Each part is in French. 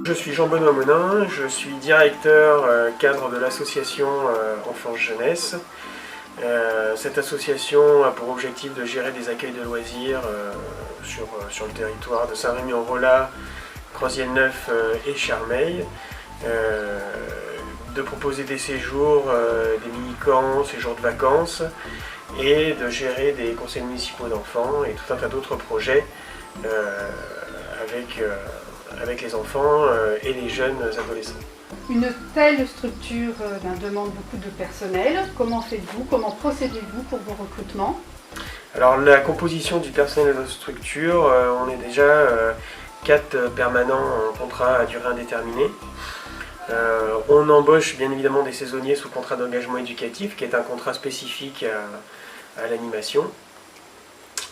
Je suis Jean-Benoît Monin, je suis directeur cadre de l'association Enfance Jeunesse. Cette association a pour objectif de gérer des accueils de loisirs sur le territoire de Saint-Rémy-en-Rollat, Crozières-Neuf et Charmeil, de proposer des séjours, des mini-camps, séjours de vacances, et de gérer des conseils municipaux d'enfants et tout un tas d'autres projets avec les enfants et les jeunes adolescents. Une telle structure demande beaucoup de personnel. Comment faites-vous? Comment procédez-vous pour vos recrutements? Alors la composition du personnel de notre structure, on est déjà 4 permanents en contrat à durée indéterminée. On embauche bien évidemment des saisonniers sous contrat d'engagement éducatif, qui est un contrat spécifique à l'animation.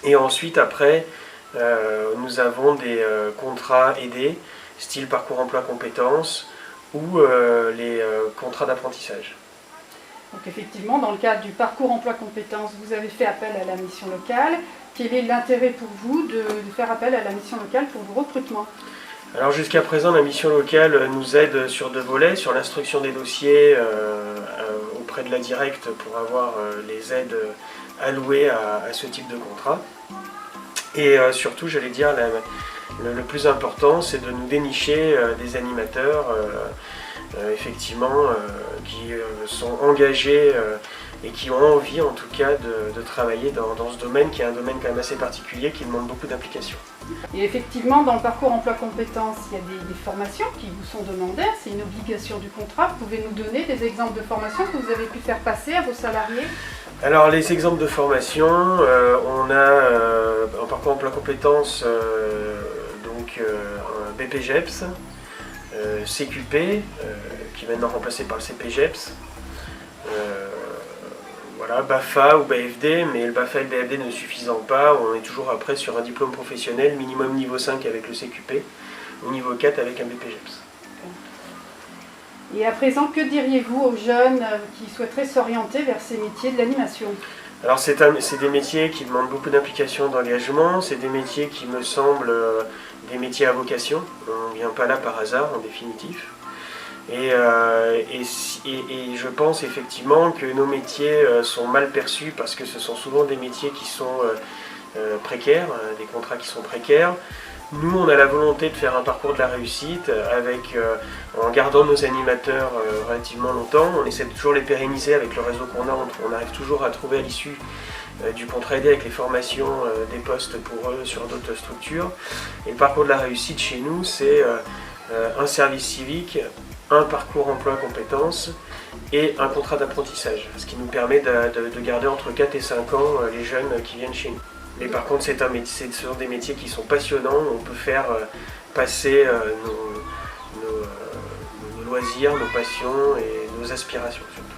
Et ensuite, après, nous avons des contrats aidés, style parcours emploi compétences, ou les contrats d'apprentissage. Donc effectivement, dans le cadre du parcours emploi compétences, vous avez fait appel à la mission locale. Quel est l'intérêt pour vous de faire appel à la mission locale pour vos recrutements? Alors jusqu'à présent, la mission locale nous aide sur 2 volets, sur l'instruction des dossiers auprès de la directe pour avoir les aides allouées à ce type de contrat. Et surtout, j'allais dire, le plus important, c'est de nous dénicher des animateurs effectivement qui sont engagés et qui ont envie en tout cas de travailler dans ce domaine qui est un domaine quand même assez particulier qui demande beaucoup d'implication. Et effectivement, dans le parcours emploi compétences, il y a des formations qui vous sont demandées, c'est une obligation du contrat. Vous pouvez nous donner des exemples de formations que vous avez pu faire passer à vos salariés? Alors les exemples de formation, on a en parcours emploi compétences un BPGEPS, CQP, qui est maintenant remplacé par le CPGEPS, voilà, BAFA ou BAFD, mais le BAFA et le BAFD ne suffisant pas, on est toujours après sur un diplôme professionnel, minimum niveau 5 avec le CQP, ou niveau 4 avec un BPGEPS. Et à présent, que diriez-vous aux jeunes qui souhaiteraient s'orienter vers ces métiers de l'animation? Alors c'est des métiers qui demandent beaucoup d'implication, d'engagement, c'est des métiers qui me semblent des métiers à vocation, on ne vient pas là par hasard en définitif. Et je pense effectivement que nos métiers sont mal perçus parce que ce sont souvent des métiers qui sont précaires, des contrats qui sont précaires. Nous, on a la volonté de faire un parcours de la réussite en gardant nos animateurs relativement longtemps. On essaie de toujours les pérenniser avec le réseau qu'on a. On arrive toujours à trouver à l'issue du contrat aidé avec les formations des postes pour eux sur d'autres structures. Et le parcours de la réussite chez nous, c'est un service civique, un parcours emploi compétences et un contrat d'apprentissage, ce qui nous permet de garder entre 4 et 5 ans les jeunes qui viennent chez nous. Mais par contre, ce sont des métiers qui sont passionnants, on peut faire passer nos loisirs, nos passions et nos aspirations surtout.